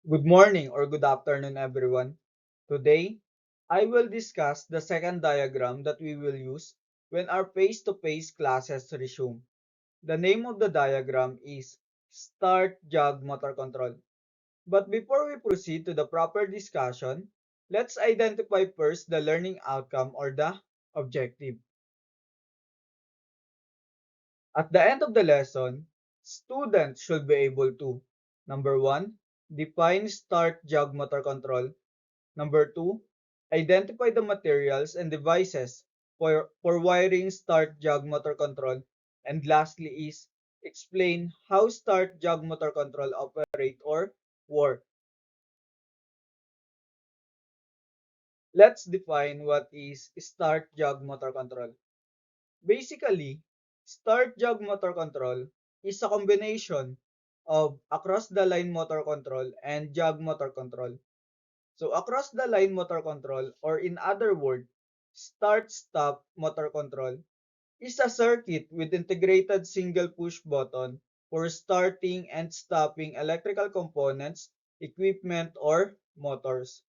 Good morning or good afternoon, everyone. Today, I will discuss the second diagram that we will use when our face-to-face classes resume. The name of the diagram is Start Jog Motor Control. But before we proceed to the proper discussion, let's identify first the learning outcome or the objective. At the end of the lesson, students should be able to: number one, define Start Jog Motor Control. Number two, identify the materials and devices for wiring start jog motor control. And lastly is explain how start jog motor control operate or work. Let's define what is start jog motor control. Basically, start jog motor control is a combination of across the line motor control and jog motor control. So across the line motor control, or in other words, start-stop motor control, is a circuit with integrated single push button for starting and stopping electrical components, equipment, or motors.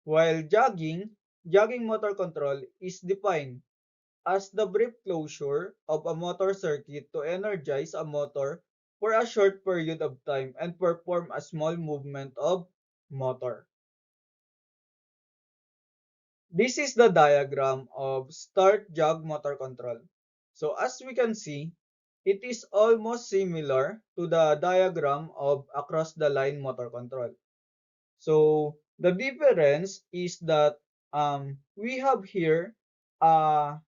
While jogging motor control is defined as the brief closure of a motor circuit to energize a motor for a short period of time and perform a small movement of motor. This is the diagram of start jog motor control. So as we can see, it is almost similar to the diagram of across the line motor control. So the difference is that we have here a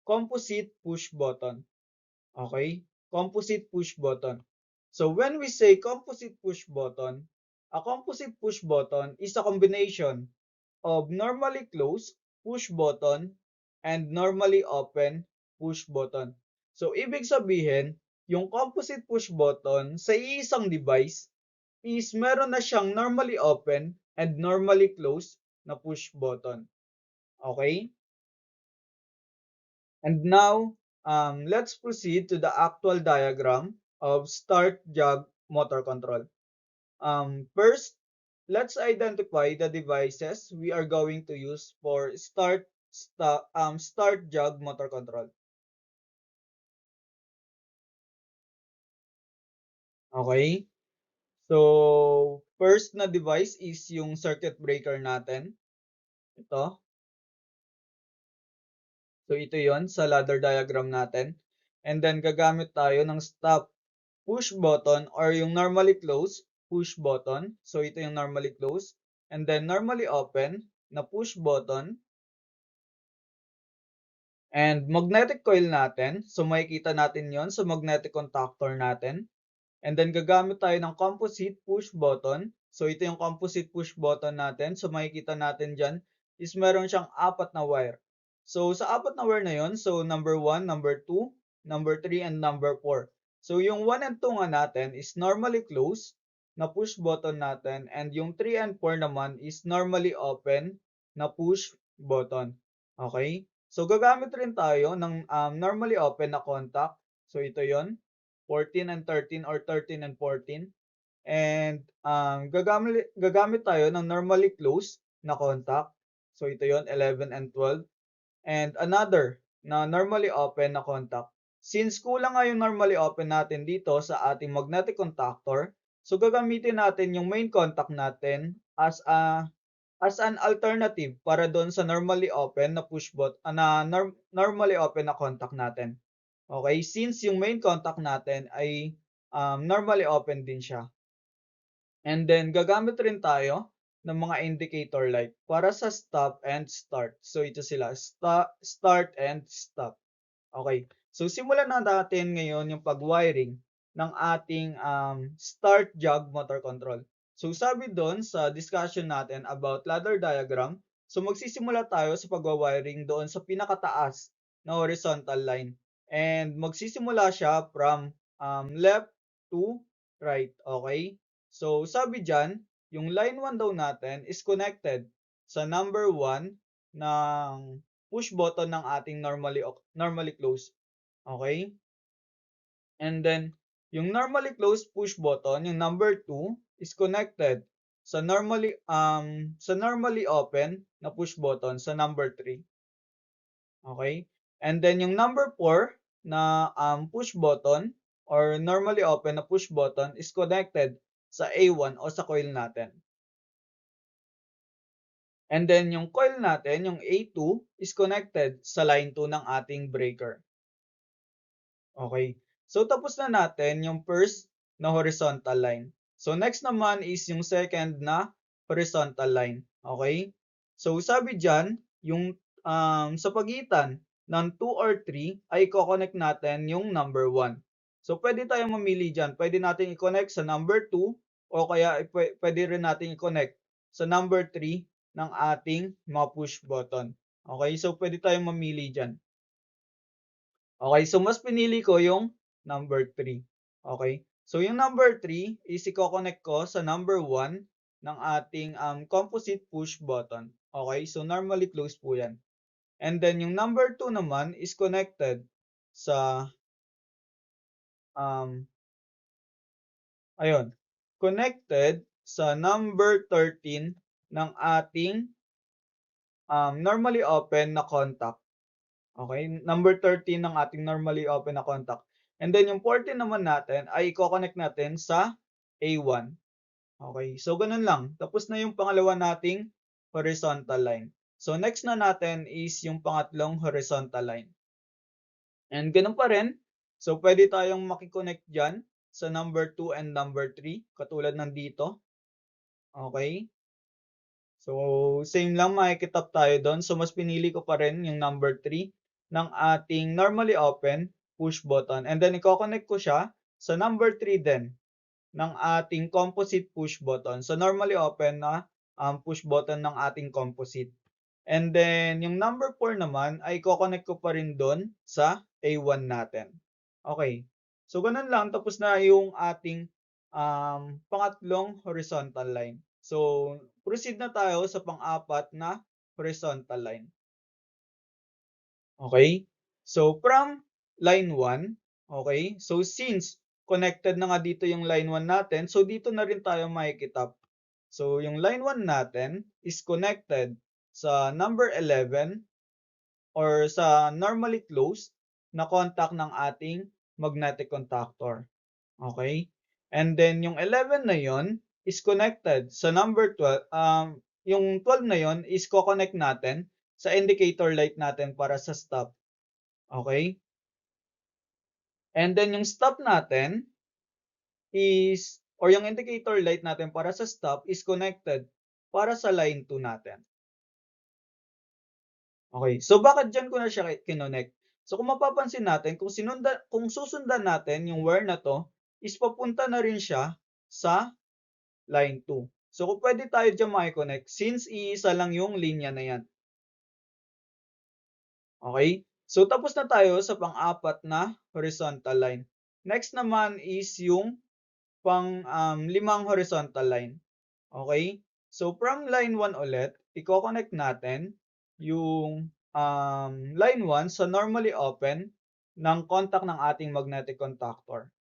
composite push button. Okay? Composite push button. So when we say composite push button, a composite push button is a combination of normally closed push button and normally open push button. So ibig sabihin, yung composite push button sa iisang device is meron na siyang normally open and normally closed na push button. Okay? And now, let's proceed to the actual diagram of start jog motor control. First, let's identify the devices we are going to use for start jog motor control. Okay? So, first na device is yung circuit breaker natin. Ito. So, ito yon sa ladder diagram natin. And then, gagamit tayo ng stop push button or yung normally close push button. So, ito yung normally close. And then, normally open na push button. And magnetic coil natin. So, makikita natin yon sa magnetic contactor natin. And then, gagamit tayo ng composite push button. So, ito yung composite push button natin. So, makikita natin dyan is meron siyang apat na wire. So, sa apat na wire na yon, so number 1, number 2, number 3, and number 4. So, yung 1 and 2 nga natin is normally closed na push button natin. And yung 3 and 4 naman is normally open na push button. Okay? So, gagamit rin tayo ng normally open na contact. So, ito yon 14 and 13 or 13 and 14. And gagamit tayo ng normally closed na contact. So ito yon 11 and 12. And another na normally open na contact. Since kulang nga yung normally open natin dito sa ating magnetic contactor, so gagamitin natin yung main contact natin as an alternative para doon sa normally open na normally open na contact natin. Okay, since yung main contact natin ay normally open din siya. And then gagamit rin tayo ng mga indicator light para sa stop and start. So ito sila, start and stop. Okay. So simulan na natin ngayon yung pag-wiring ng ating start jog motor control. So sabi doon sa discussion natin about ladder diagram, so magsisimula tayo sa pag-wiring doon sa pinakataas na horizontal line. And magsisimula siya from left to right. Okay? So sabi dyan, yung line 1 daw natin is connected sa number 1 ng push button ng ating normally closed. Okay? And then, yung normally closed push button, yung number 2, is connected sa normally open na push button sa number 3. Okay? And then yung number 4 na push button or normally open na push button is connected sa A1 o sa coil natin. And then yung coil natin, yung A2, is connected sa line 2 ng ating breaker. Okay. So tapos na natin yung first na horizontal line. So next naman is yung second na horizontal line. Okay? So sabi diyan, yung sa pagitan ng 2 or 3 ay i-connect natin yung number 1. So pwede tayong mamili diyan. Pwede natin i-connect sa number 2 o kaya pwede rin natin i-connect sa number 3 ng ating mga push button. Okay? So pwede tayong mamili diyan. Okay, so mas pinili ko yung number 3. Okay? So yung number 3 is iko-connect ko sa number 1 ng ating composite push button. Okay? So normally closed po 'yan. And then yung number 2 naman is connected sa um ayun, connected sa number 13 ng ating normally open na contact. Okay, number 13 ng ating normally open na contact. And then yung 14 naman natin ay i-coconnect natin sa A1. Okay, so ganun lang. Tapos na yung pangalawa nating horizontal line. So next na natin is yung pangatlong horizontal line. And ganun pa rin. So pwede tayong makiconnect dyan sa number 2 and number 3 katulad ng dito. Okay. So, same lang makikitap tayo doon. So, mas pinili ko pa rin yung number 3 ng ating normally open push button. And then, i-connect ko siya sa number 3 din ng ating composite push button. So, normally open na push button ng ating composite. And then, yung number 4 naman ay i-connect ko pa rin doon sa A1 natin. Okay. So, ganun lang. Tapos na yung ating pangatlong horizontal line. So, proceed na tayo sa pang-apat na horizontal line. Okay? So, from line 1, okay? So, since connected na nga dito yung line 1 natin, so dito na rin tayo makikitap. So, yung line 1 natin is connected sa number 11 or sa normally closed na contact ng ating magnetic contactor. Okay? And then yung 11 na yon is connected sa number 12. Yung 12 na yon is ko-connect natin sa indicator light natin para sa stop. Okay? And then yung stop natin is or yung indicator light natin para sa stop is connected para sa line 2 natin. Okay. So bakit diyan ko na siya kinonect? So kung mapapansin natin kung susundan natin yung wire na 'to is papunta na rin siya sa line 2. So kung pwede tayo diyan maki-connect since iisa lang yung linya na 'yan. Okay? So tapos na tayo sa pang-apat na horizontal line. Next naman is yung limang horizontal line. Okay? So from line 1 ulit, iko-connect natin yung line 1 sa normally open ng contact ng ating magnetic contactor.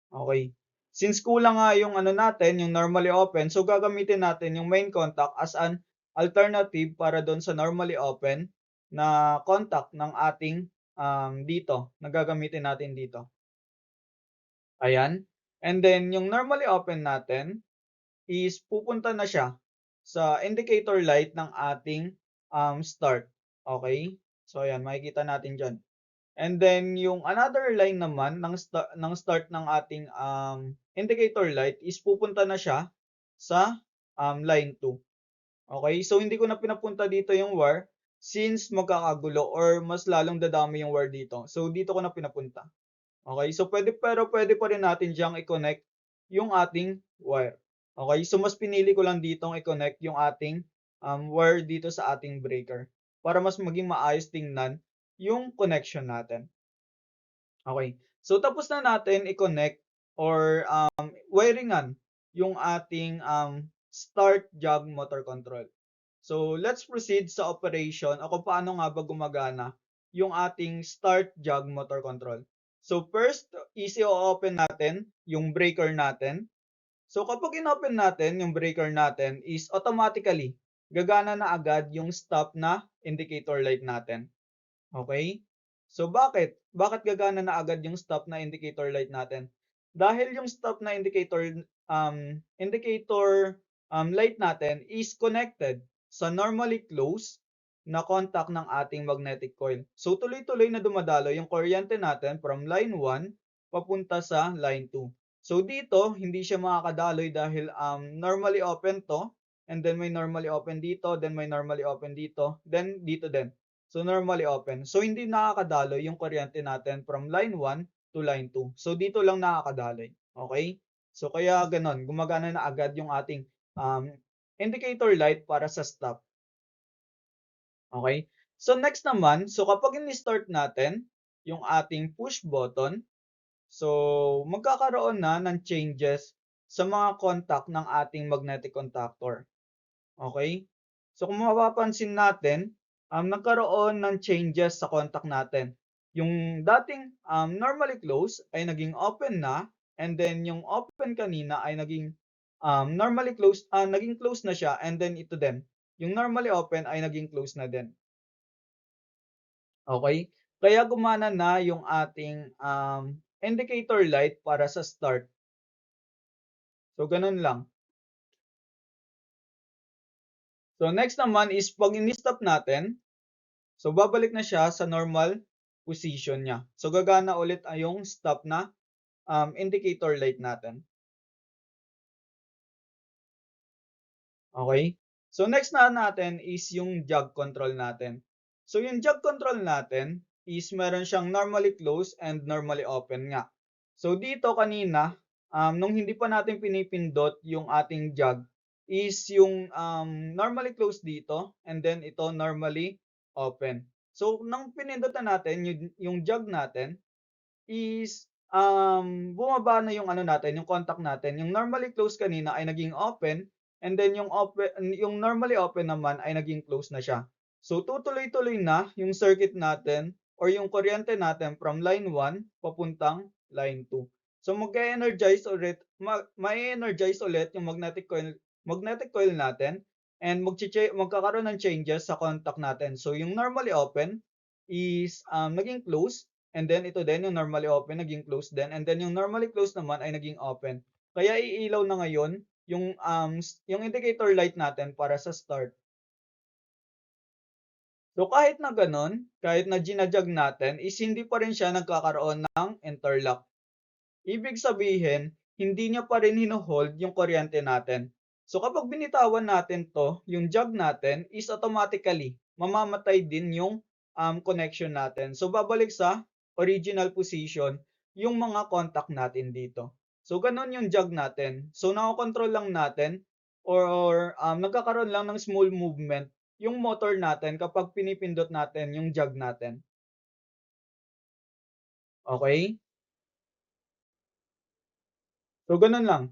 Okay. Since kulang nga yung ano natin, yung normally open, so gagamitin natin yung main contact as an alternative para doon sa normally open na contact ng ating dito, na gagamitin natin dito. Ayan. And then yung normally open natin is pupunta na siya sa indicator light ng ating start. Okay? So ayan, makikita natin diyan. And then yung another line naman ng start ng ating indicator light is pupunta na siya sa line 2. Okay? So hindi ko na pinapunta dito yung wire since magkakagulo or mas lalong dadami yung wire dito. So dito ko na pinapunta. Okay? So pwede pa rin natin diyang i-connect yung ating wire. Okay? So mas pinili ko lang ditong i-connect yung ating wire dito sa ating breaker para mas maging maayos tingnan yung connection natin. Okay. So tapos na natin i-connect or wiringan yung ating start jog motor control. So let's proceed sa operation o kung paano nga ba gumagana yung ating start jog motor control. So first is i-open natin yung breaker natin. So kapag inopen natin yung breaker natin is automatically gagana na agad yung stop na indicator light natin. Okay? So bakit? Bakit gagana na agad yung stop na indicator light natin? Dahil yung stop na indicator light natin is connected sa normally closed na contact ng ating magnetic coil. So tuloy-tuloy na dumadalo yung kuryente natin from line 1 papunta sa line 2. So dito hindi siya makakadaloy dahil normally open 'to, and then may normally open dito, then may normally open dito, then dito din. So normally open. So hindi nakakadaloy yung kuryente natin from line 1 to line 2. So dito lang nakakadaloy. Okay? So kaya gano'n, gumagana na agad yung ating indicator light para sa stop. Okay? So next naman, so kapag ini-start natin yung ating push button, so magkakaroon na ng changes sa mga contact ng ating magnetic contactor. Okay? So kung mapapansin natin, nagkaroon ng changes sa contact natin. Yung dating normally close ay naging open na, and then yung open kanina ay naging naging close na siya, and then ito din. Yung normally open ay naging close na din. Okay? Kaya gumana na yung ating indicator light para sa start. So ganun lang. So next naman is 'pag ini-stop natin, so babalik na siya sa normal position niya. So gagana ulit yung stop na indicator light natin. Okay? So next na natin is yung jog control natin. So yung jog control natin is meron siyang normally closed and normally open nga. So dito kanina, nung hindi pa natin pinipindot yung ating jog is yung normally closed dito, and then ito normally open. So nang pinindot na natin yung jog natin is bumaba na yung ano natin, yung contact natin. Yung normally closed kanina ay naging open, and then yung normally open naman ay naging close na siya. So tutuloy-tuloy na yung circuit natin or yung kuryente natin from line 1 papuntang line 2. So mag-e-energize ulit, ma-e-energize ulit yung magnetic coil natin, and magkakaroon ng changes sa contact natin. So yung normally open is naging close, and then ito din yung normally open naging close din, and then yung normally closed naman ay naging open. Kaya iilaw na ngayon yung indicator light natin para sa start. So kahit na gano'n, kahit na jinajag natin is hindi pa rin siya nagkakaroon ng interlock. Ibig sabihin, hindi niya pa rin hino-hold yung kuryente natin. So kapag binitawan natin 'to, yung jug natin is automatically mamamatay din yung connection natin. So babalik sa original position yung mga contact natin dito. So gano'n yung jug natin. So nakokontrol lang natin, or nagkakaroon lang ng small movement yung motor natin kapag pinipindot natin yung jug natin. Okay? So gano'n lang.